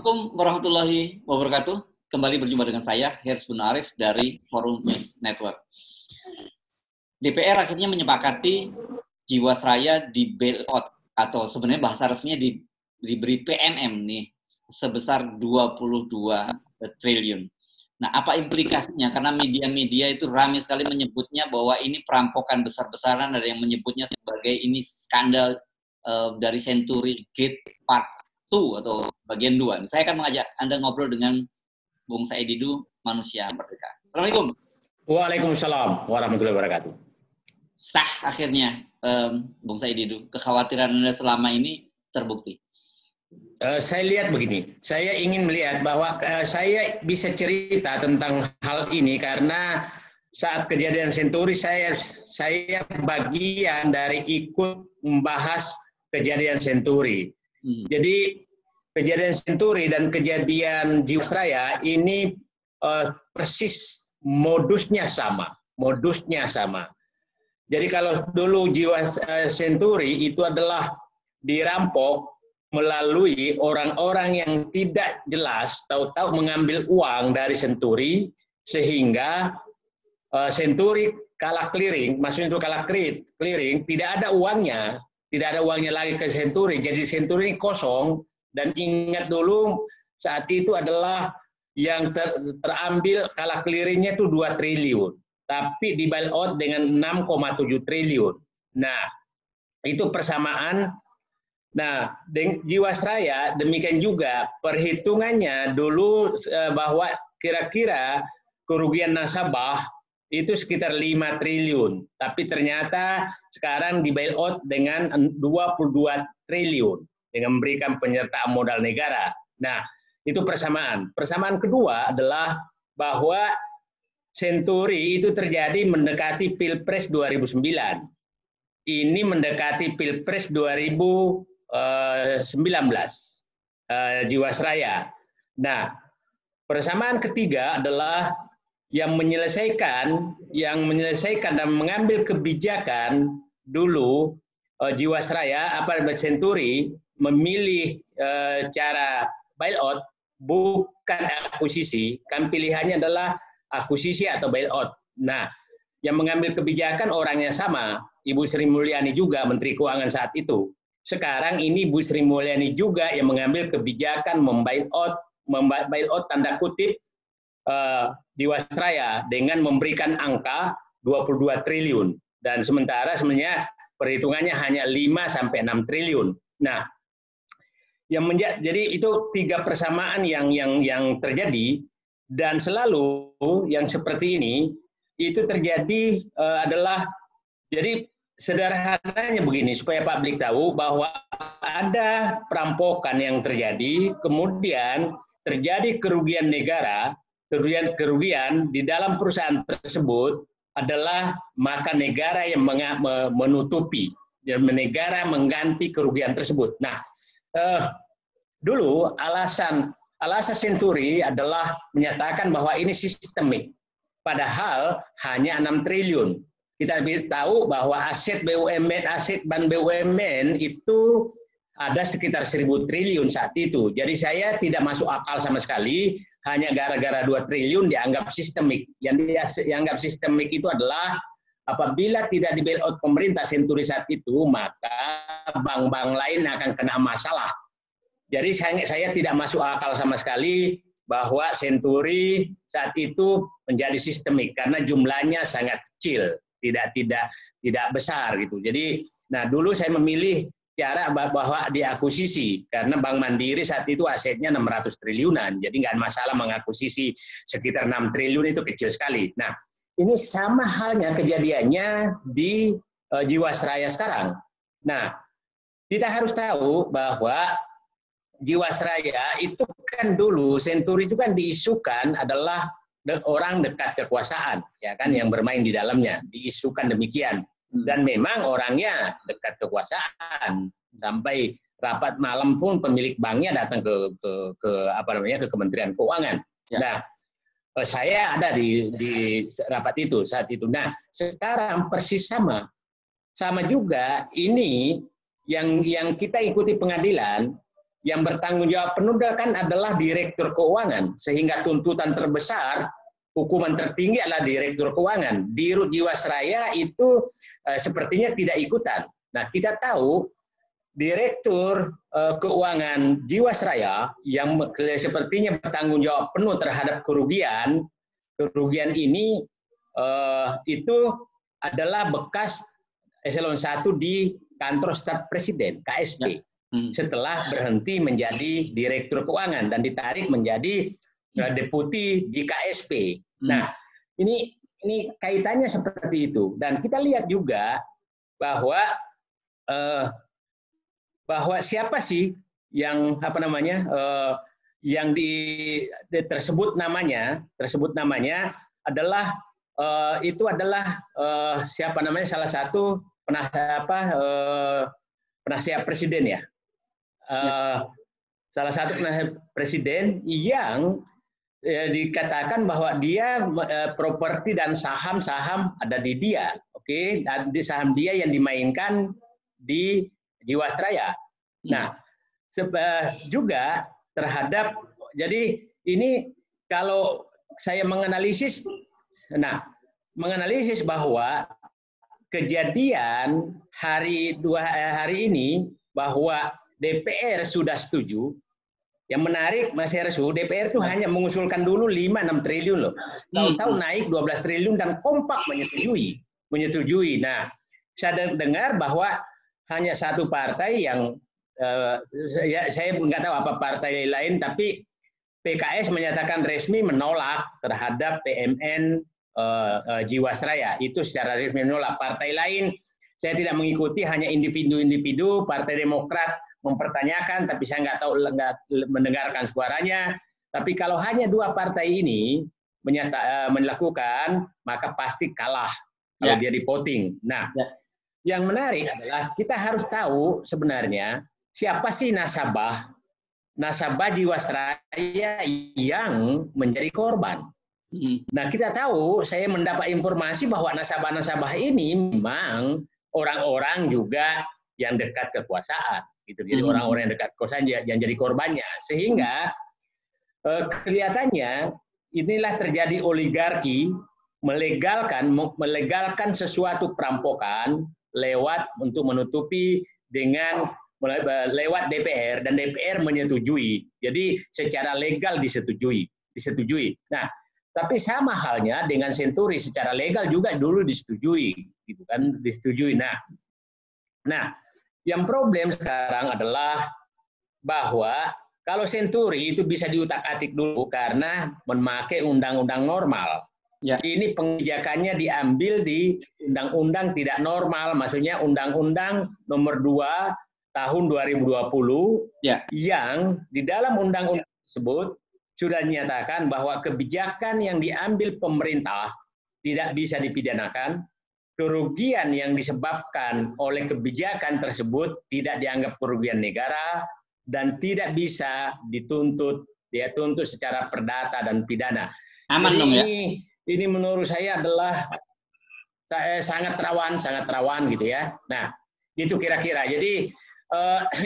Assalamualaikum warahmatullahi wabarakatuh. Kembali berjumpa dengan saya, Hersy Arif dari Forum News Network. DPR akhirnya menyepakati Jiwasraya di bailout, atau sebenarnya bahasa resminya diberi PNM nih, sebesar 22 triliun. Nah, apa implikasinya? Karena media-media itu ramai sekali menyebutnya bahwa ini perampokan besar-besaran, ada yang menyebutnya sebagai ini skandal dari Century Gate Part 2 atau bagian 2. Saya akan mengajak Anda ngobrol dengan Bung Said Didu, manusia merdeka. Assalamualaikum. Waalaikumsalam warahmatullahi wabarakatuh. Sah akhirnya, Bung Said Didu, kekhawatiran Anda selama ini terbukti. Saya lihat begini, saya ingin melihat bahwa saya bisa cerita tentang hal ini karena saat kejadian Century saya bagian dari ikut membahas kejadian Century. Jadi kejadian Century dan kejadian Jiwasraya ini persis modusnya sama. Jadi kalau dulu Century itu adalah dirampok melalui orang-orang yang tidak jelas, tahu-tahu mengambil uang dari Century sehingga Century kalah clearing, maksudnya itu kalah clearing, tidak ada uangnya lagi ke Century, jadi Century kosong. Dan ingat dulu saat itu adalah yang terambil kalah clearingnya itu 2 triliun, tapi di bailout dengan 6,7 triliun. Nah, itu persamaan. Nah, Jiwasraya demikian juga perhitungannya dulu bahwa kira-kira kerugian nasabah itu sekitar 5 triliun, tapi ternyata sekarang di bailout dengan 22 triliun dengan memberikan penyertaan modal negara. Nah, itu persamaan. Persamaan kedua adalah bahwa Century itu terjadi mendekati Pilpres 2009. Ini mendekati Pilpres 2019, Jiwasraya. Nah, persamaan ketiga adalah yang menyelesaikan dan mengambil kebijakan dulu Jiwasraya Century memilih cara bailout bukan akuisisi, kan pilihannya adalah akuisisi atau bailout. Nah, yang mengambil kebijakan orangnya sama, Ibu Sri Mulyani juga Menteri Keuangan saat itu. Sekarang ini Ibu Sri Mulyani juga yang mengambil kebijakan membailout tanda kutip Jiwasraya dengan memberikan angka 22 triliun dan sementara sebenarnya perhitungannya hanya 5 sampai 6 triliun. Nah, jadi itu 3 persamaan yang terjadi dan selalu yang seperti ini itu terjadi adalah jadi sederhananya begini supaya publik tahu bahwa ada perampokan yang terjadi, kemudian terjadi kerugian negara, kerugian di dalam perusahaan tersebut adalah maka negara yang menutupi dan negara mengganti kerugian tersebut. Nah, dulu alasan Century adalah menyatakan bahwa ini sistemik, padahal hanya 6 triliun. Kita tahu bahwa aset ban BUMN itu ada sekitar 1.000 triliun saat itu. Jadi saya tidak masuk akal sama sekali, hanya gara-gara 2 triliun dianggap sistemik. Yang dianggap sistemik itu adalah apabila tidak di bailout pemerintah Century saat itu, maka bank-bank lain akan kena masalah. Jadi saya tidak masuk akal sama sekali bahwa Century saat itu menjadi sistemik karena jumlahnya sangat kecil, tidak besar gitu. Jadi, nah dulu saya memilih cara bahwa diakuisisi karena Bank Mandiri saat itu asetnya 600 triliunan, jadi nggak masalah mengakuisisi sekitar 6 triliun itu kecil sekali. Nah, ini sama halnya kejadiannya di Jiwasraya sekarang. Nah, kita harus tahu bahwa Jiwasraya itu kan dulu Century itu kan diisukan adalah orang dekat kekuasaan, ya kan, yang bermain di dalamnya, diisukan demikian. Dan memang orangnya dekat kekuasaan sampai rapat malam pun pemilik banknya datang ke Kementerian Keuangan. Ya. Nah, saya ada di rapat itu saat itu. Nah, sekarang persis sama juga ini yang kita ikuti pengadilan yang bertanggung jawab penuh kan adalah Direktur Keuangan, sehingga tuntutan terbesar, hukuman tertinggi adalah Direktur Keuangan. Dirut Jiwasraya itu sepertinya tidak ikutan. Nah, kita tahu Direktur Keuangan Jiwasraya yang sepertinya bertanggung jawab penuh terhadap kerugian ini itu adalah bekas eselon 1 di kantor staf presiden, KSP. Setelah berhenti menjadi Direktur Keuangan dan ditarik menjadi deputi di KSP. Nah, ini kaitannya seperti itu. Dan kita lihat juga bahwa siapa sih yang yang tersebut namanya adalah itu adalah siapa namanya, salah satu penasihat presiden ya. Salah satu penasihat presiden yang dikatakan bahwa dia properti dan saham-saham ada di dia, oke, dan di saham dia yang dimainkan di Jiwasraya. Nah, juga terhadap, jadi ini kalau saya menganalisis bahwa kejadian hari ini bahwa DPR sudah setuju. Yang menarik, Mas Hersu, DPR itu hanya mengusulkan dulu 5-6 triliun loh. Tahu-tahu naik 12 triliun dan kompak menyetujui. Nah, saya dengar bahwa hanya satu partai yang saya nggak tahu apa partai lain, tapi PKS menyatakan resmi menolak terhadap PMN Jiwasraya. Itu secara resmi menolak. Partai lain saya tidak mengikuti, hanya individu-individu. Partai Demokrat mempertanyakan, tapi saya nggak mendengarkan suaranya. Tapi kalau hanya dua partai ini melakukan, maka pasti kalah kalau dia di voting. Nah, yang menarik adalah kita harus tahu sebenarnya siapa sih nasabah Jiwasraya yang menjadi korban. Nah, kita tahu, saya mendapat informasi bahwa nasabah-nasabah ini memang orang-orang juga yang dekat kekuasaan, gitu. Jadi orang-orang yang dekat kekuasaan yang jadi korbannya, sehingga kelihatannya inilah terjadi oligarki melegalkan sesuatu perampokan untuk menutupi dengan lewat DPR, dan DPR menyetujui. Jadi secara legal disetujui. Nah, tapi sama halnya dengan Senturi, secara legal juga dulu disetujui, gitu kan, disetujui. Nah, yang problem sekarang adalah bahwa kalau Senturi itu bisa diutak-atik dulu karena memakai undang-undang normal. Ya. Ini pengebijakannya diambil di undang-undang tidak normal, maksudnya Undang-Undang Nomor 2 Tahun 2020, yang di dalam undang-undang tersebut sudah dinyatakan bahwa kebijakan yang diambil pemerintah tidak bisa dipidanakan, kerugian yang disebabkan oleh kebijakan tersebut tidak dianggap kerugian negara, dan tidak bisa dituntut secara perdata dan pidana. Aman dong ya? Ini menurut saya adalah sangat rawan gitu ya. Nah, itu kira-kira. Jadi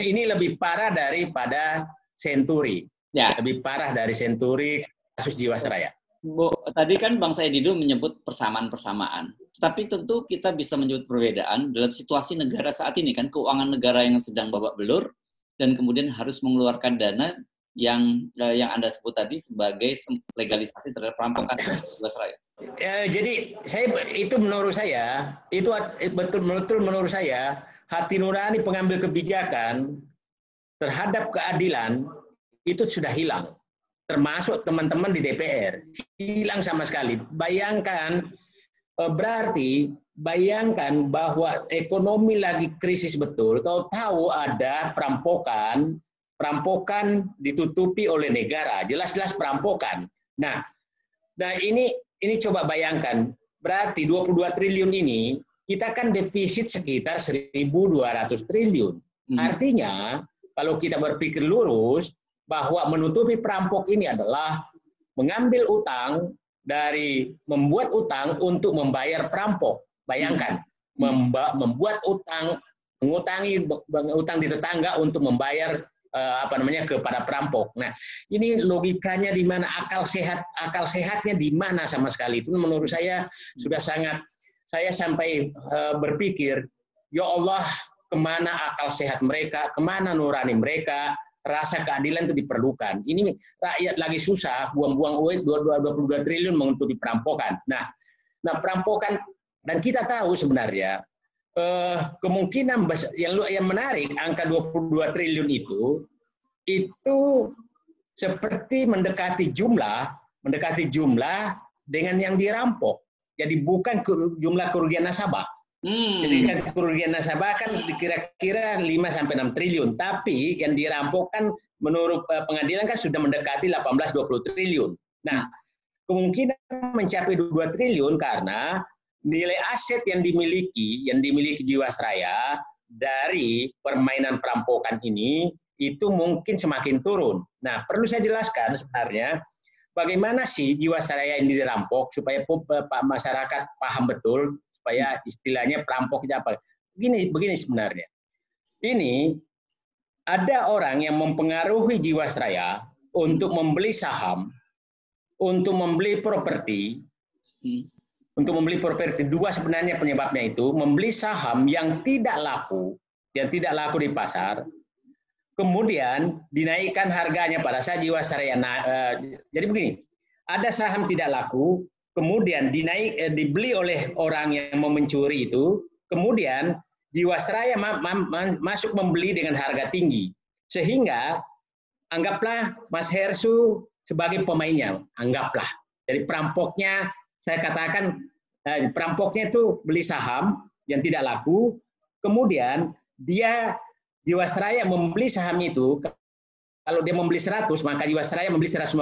ini lebih parah daripada Senturi. Ya. Lebih parah dari Senturi kasus Jiwasraya. Bu, tadi kan Bang Saidido menyebut persamaan-persamaan. Tapi tentu kita bisa menyebut perbedaan dalam situasi negara saat ini, kan, keuangan negara yang sedang babak belur dan kemudian harus mengeluarkan dana yang Anda sebut tadi sebagai legalisasi terhadap perampokan Jiwasraya. Jadi itu menurut saya, itu betul-betul menurut saya, hati nurani pengambil kebijakan terhadap keadilan itu sudah hilang. Termasuk teman-teman di DPR. Hilang sama sekali. Bayangkan bahwa ekonomi lagi krisis betul, tahu ada perampokan ditutupi oleh negara, jelas-jelas perampokan. Nah ini coba bayangkan, berarti 22 triliun ini, kita kan defisit sekitar 1.200 triliun. Artinya, kalau kita berpikir lurus, bahwa menutupi perampok ini adalah mengambil utang membuat utang untuk membayar perampok. Bayangkan, membuat utang, mengutangi utang di tetangga untuk membayar kepada perampok. Nah, ini logikanya di mana, akal sehatnya di mana sama sekali. Itu menurut saya sudah sangat, saya sampai berpikir, ya Allah, kemana akal sehat mereka, kemana nurani mereka, rasa keadilan itu diperlukan. Ini rakyat lagi susah, buang-buang uang 22 triliun untuk diperampokan. Nah, perampokan, dan kita tahu sebenarnya kemungkinan yang menarik, angka 22 triliun itu seperti mendekati jumlah dengan yang dirampok. Jadi bukan jumlah kerugian nasabah. Jadi kan kerugian nasabah kan kira-kira 5-6 triliun, tapi yang dirampok kan menurut pengadilan kan sudah mendekati 18-20 triliun. Nah, kemungkinan mencapai 2 triliun karena nilai aset yang dimiliki Jiwasraya dari permainan perampokan ini itu mungkin semakin turun. Nah, perlu saya jelaskan sebenarnya bagaimana sih Jiwasraya ini dirampok supaya masyarakat paham betul, supaya istilahnya perampok itu apa. Begini sebenarnya. Ini ada orang yang mempengaruhi Jiwasraya untuk membeli saham, untuk membeli properti, dua sebenarnya penyebabnya itu, membeli saham yang tidak laku di pasar, kemudian dinaikkan harganya pada saat Jiwasraya. Jadi begini, ada saham tidak laku, kemudian dibeli oleh orang yang mau mencuri itu, kemudian Jiwasraya masuk membeli dengan harga tinggi, sehingga anggaplah Mas Hersu sebagai pemainnya, anggaplah. Jadi perampoknya, saya katakan perampoknya itu beli saham yang tidak laku, kemudian Jiwasraya membeli saham itu, kalau dia membeli 100, maka Jiwasraya membeli 150,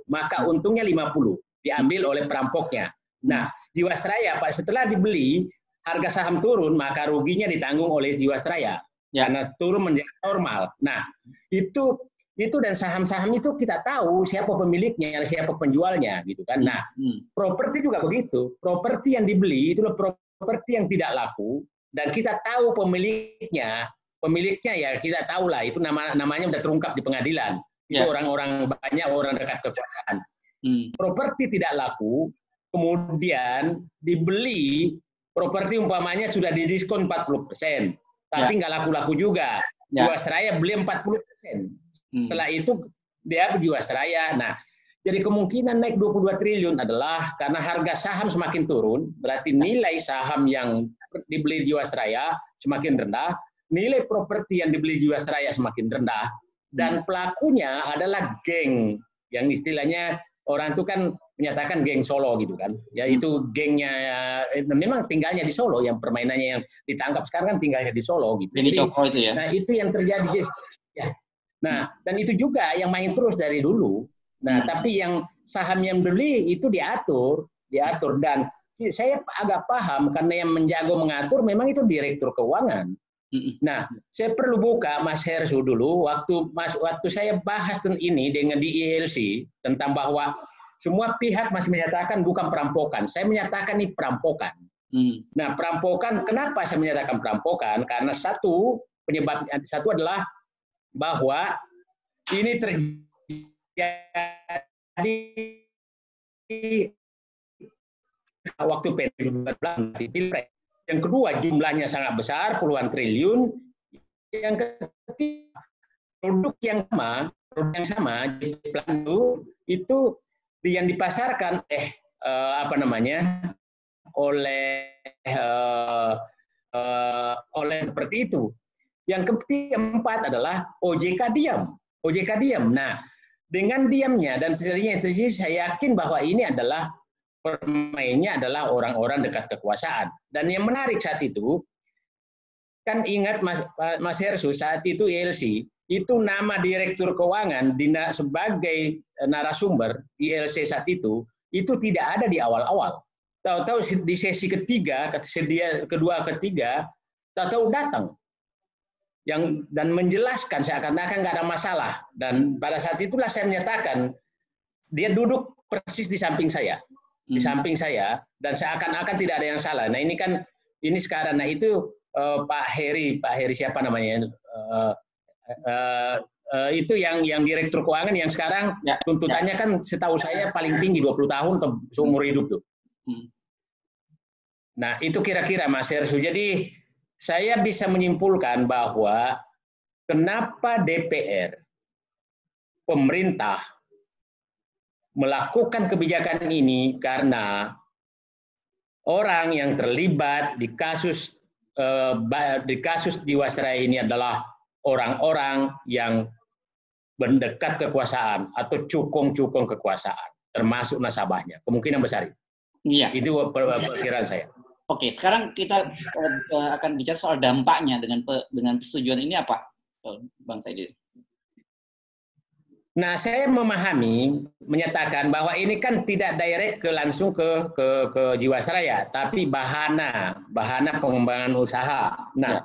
maka untungnya 50, diambil oleh perampoknya. Nah, Jiwasraya setelah dibeli, harga saham turun, maka ruginya ditanggung oleh Jiwasraya. Karena turun menjadi normal. Nah, itu dan saham-saham itu kita tahu siapa pemiliknya, siapa penjualnya, gitu kan. Nah, properti juga begitu. Properti yang dibeli itu properti yang tidak laku, dan kita tahu pemiliknya ya kita tahu lah, itu namanya udah terungkap di pengadilan. Itu orang-orang, banyak orang dekat kekuasaan. Properti tidak laku, kemudian dibeli, properti umpamanya sudah didiskon 40%, tapi nggak laku-laku juga. Jiwasraya beli 40%. Setelah itu dia Jiwasraya. Nah, jadi kemungkinan naik 22 triliun adalah karena harga saham semakin turun, berarti nilai saham yang dibeli Jiwasraya semakin rendah, nilai properti yang dibeli Jiwasraya semakin rendah, dan pelakunya adalah geng, yang istilahnya orang itu kan menyatakan geng Solo gitu kan. Ya itu gengnya memang tinggalnya di Solo, yang permainannya yang ditangkap sekarang kan tinggalnya di Solo gitu. Jadi, itu ya. Nah, itu yang terjadi. Ya. Nah, dan itu juga yang main terus dari dulu. Nah, tapi yang saham yang beli itu diatur, dan saya agak paham karena yang menjago mengatur memang itu direktur keuangan. Nah, saya perlu buka Mas Hersu dulu waktu saya bahas ini dengan di ILC tentang bahwa semua pihak masih menyatakan bukan perampokan. Saya menyatakan ini perampokan. Nah, perampokan, kenapa saya menyatakan perampokan? Karena satu adalah bahwa ini terjadi waktu Pilpres. Yang kedua, jumlahnya sangat besar, puluhan triliun. Yang ketiga, produk yang sama itu yang dipasarkan oleh seperti itu. Yang keempat adalah OJK diam. Nah, dengan diamnya dan terjadi, saya yakin bahwa ini adalah permainnya adalah orang-orang dekat kekuasaan. Dan yang menarik saat itu, kan ingat Mas Hersu, saat itu ILC, itu nama direktur keuangan sebagai narasumber ILC saat itu tidak ada di awal-awal. Tahu-tahu di sesi ketiga, tahu-tahu datang. Dan menjelaskan seakan-akan nggak ada masalah. Dan pada saat itulah saya menyatakan, dia duduk persis di samping saya. Dan seakan-akan tidak ada yang salah. Nah, ini sekarang, nah itu Pak Heri siapa namanya? Itu yang direktur keuangan yang sekarang tuntutannya kan setahu saya paling tinggi 20 tahun atau seumur hidup tuh. Nah, itu kira-kira Mas Hersu. Jadi saya bisa menyimpulkan bahwa kenapa DPR, pemerintah melakukan kebijakan ini karena orang yang terlibat di kasus Jiwasraya ini adalah orang-orang yang mendekat kekuasaan atau cukong-cukong kekuasaan, termasuk nasabahnya. Kemungkinan besar. Iya. Itu perkiraan saya. Oke, sekarang kita akan bicara soal dampaknya dengan persetujuan ini apa, Bang Saidi? Nah, saya menyatakan bahwa ini kan tidak direct langsung ke Jiwasraya, tapi bahana pengembangan usaha. Nah,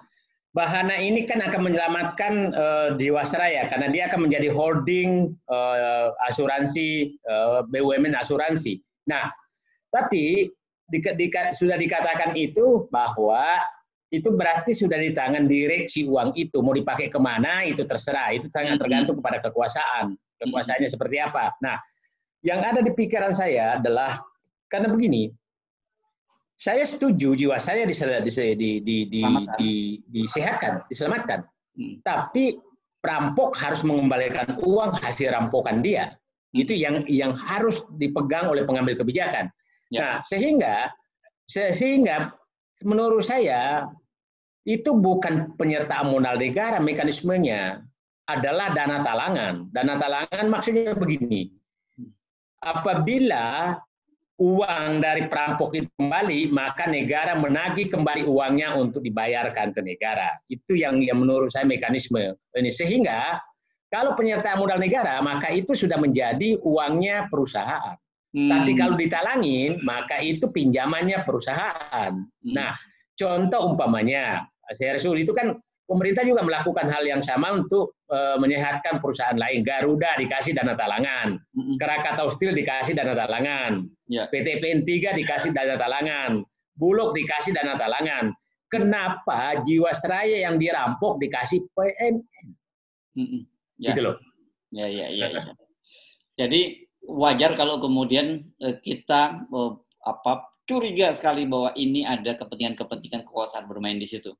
bahana ini kan akan menyelamatkan Jiwasraya karena dia akan menjadi holding asuransi BUMN asuransi. Nah, tapi sudah dikatakan itu bahwa itu berarti sudah di tangan direksi uang itu. Mau dipakai kemana itu terserah. Itu sangat tergantung kepada kekuasaan. Kekuasaannya seperti apa. Nah, yang ada di pikiran saya adalah, karena begini, saya setuju Jiwasraya disehatkan, diselamatkan. Tapi perampok harus mengembalikan uang hasil rampokan dia. Itu yang harus dipegang oleh pengambil kebijakan. Nah, sehingga menurut saya itu bukan penyertaan modal negara, mekanismenya adalah dana talangan. Dana talangan maksudnya begini, apabila uang dari perampok itu kembali, maka negara menagih kembali uangnya untuk dibayarkan ke negara. Itu yang menurut saya mekanisme ini. Sehingga kalau penyertaan modal negara, maka itu sudah menjadi uangnya perusahaan. Tapi kalau ditalangin, maka itu pinjamannya perusahaan. Nah, contoh umpamanya, Hersul, itu kan pemerintah juga melakukan hal yang sama untuk menyehatkan perusahaan lain. Garuda dikasih dana talangan, Krakatau Steel dikasih dana talangan, PT PN3 dikasih dana talangan, Bulog dikasih dana talangan. Kenapa Jiwasraya yang dirampok dikasih PMN? Gitu loh. Ya. Jadi wajar kalau kemudian kita curiga sekali bahwa ini ada kepentingan kekuasaan bermain di situ.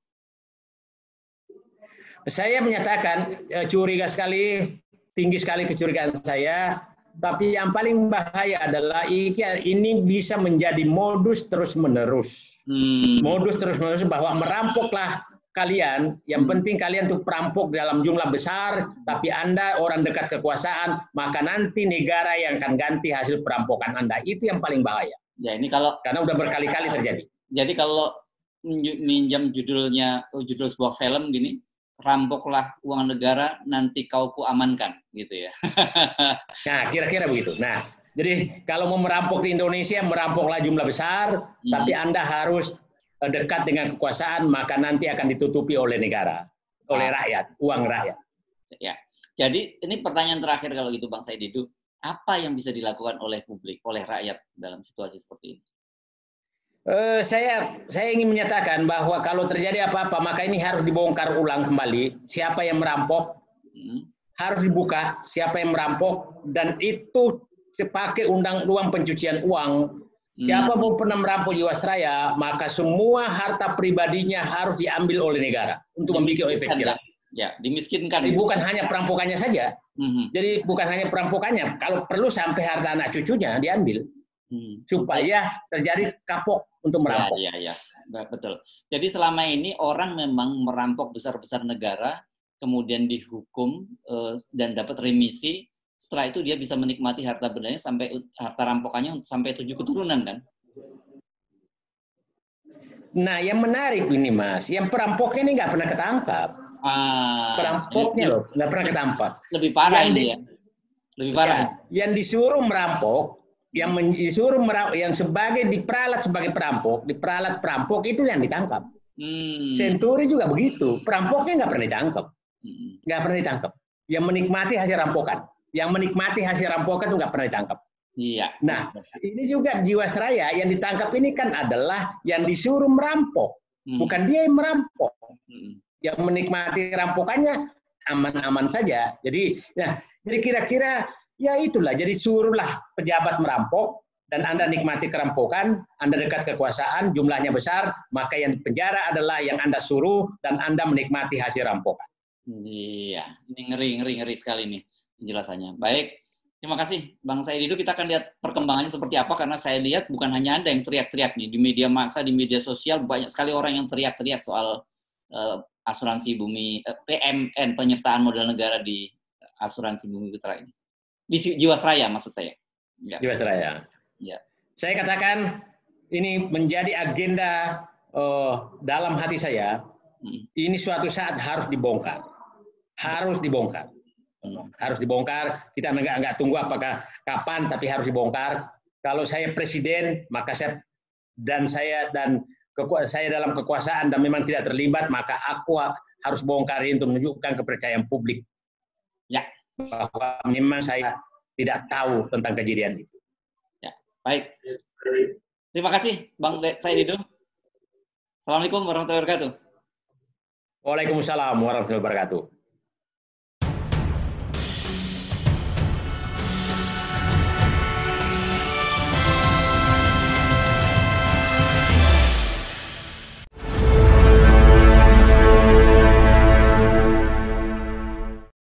Saya menyatakan curiga sekali, tinggi sekali kecurigaan saya, tapi yang paling bahaya adalah ini bisa menjadi modus terus-menerus. Modus terus-menerus bahwa merampoklah kalian, yang penting kalian untuk perampok dalam jumlah besar, tapi Anda orang dekat kekuasaan, maka nanti negara yang akan ganti hasil perampokan Anda. Itu yang paling bahaya. Ya, ini karena udah berkali-kali terjadi. Jadi kalau minjam judul sebuah film gini, rampoklah uang negara, nanti kau kuamankan, gitu ya. Nah, kira-kira begitu. Nah, jadi kalau mau merampok di Indonesia, merampoklah jumlah besar, tapi Anda harus dekat dengan kekuasaan, maka nanti akan ditutupi oleh negara, oleh rakyat, uang rakyat. Ya. Jadi ini pertanyaan terakhir kalau gitu, Bang Saidi, itu apa yang bisa dilakukan oleh publik, oleh rakyat dalam situasi seperti ini? Saya ingin menyatakan bahwa kalau terjadi apa-apa, maka ini harus dibongkar ulang kembali. Siapa yang merampok harus dibuka. Siapa yang merampok, dan itu pakai undang-undang pencucian uang. Siapa pun pernah merampok Jiwasraya, maka semua harta pribadinya harus diambil oleh negara untuk membuat efek jerah. Ya, dimiskinkan. Jadi bukan hanya perampokannya saja. Jadi bukan hanya perampokannya, kalau perlu sampai harta anak cucunya diambil. Supaya terjadi kapok untuk merampok. Ya, betul. Jadi selama ini orang memang merampok besar-besar negara, kemudian dihukum dan dapat remisi. Setelah itu dia bisa menikmati harta bendanya sampai harta rampokannya sampai 7 keturunan, kan? Nah, yang menarik ini, Mas, yang perampoknya ini nggak pernah ketangkap. Perampoknya loh nggak pernah ketangkap. Lebih parah ini ya. Lebih parah. Yang disuruh merampok, yang sebagai diperalat sebagai perampok, diperalat perampok itu yang ditangkap. Senturi juga begitu, perampoknya nggak pernah ditangkap, nggak pernah ditangkap. Yang menikmati hasil rampokan, itu nggak pernah ditangkap. Iya. Nah, ini juga Jiwasraya yang ditangkap ini kan adalah yang disuruh merampok, bukan dia yang merampok. Yang menikmati rampokannya aman-aman saja. Jadi kira-kira ya itulah. Jadi suruhlah pejabat merampok dan Anda nikmati kerampokan, Anda dekat kekuasaan, jumlahnya besar, maka yang penjara adalah yang Anda suruh dan Anda menikmati hasil rampokan. Iya, ini ngeri sekali nih penjelasannya. Baik, terima kasih Bang Said Didu. Kita akan lihat perkembangannya seperti apa, karena saya lihat bukan hanya Anda yang teriak-teriak nih. Di media massa, di media sosial, banyak sekali orang yang teriak-teriak soal asuransi bumi, PMN, penyertaan modal negara di asuransi bumi putra ini. Di Jiwasraya maksud saya. Ya. Jiwasraya. Ya. Saya katakan ini menjadi agenda dalam hati saya. Ini suatu saat harus dibongkar. Harus dibongkar. Kita nggak tunggu apakah kapan, tapi harus dibongkar. Kalau saya presiden, maka saya dalam kekuasaan dan memang tidak terlibat, maka aku harus bongkar ini untuk menunjukkan kepercayaan publik. Ya. Bahwa memang saya tidak tahu tentang kejadian itu. Ya, baik. Terima kasih Bang Said Didu. Assalamualaikum warahmatullahi wabarakatuh. Waalaikumsalam warahmatullahi wabarakatuh.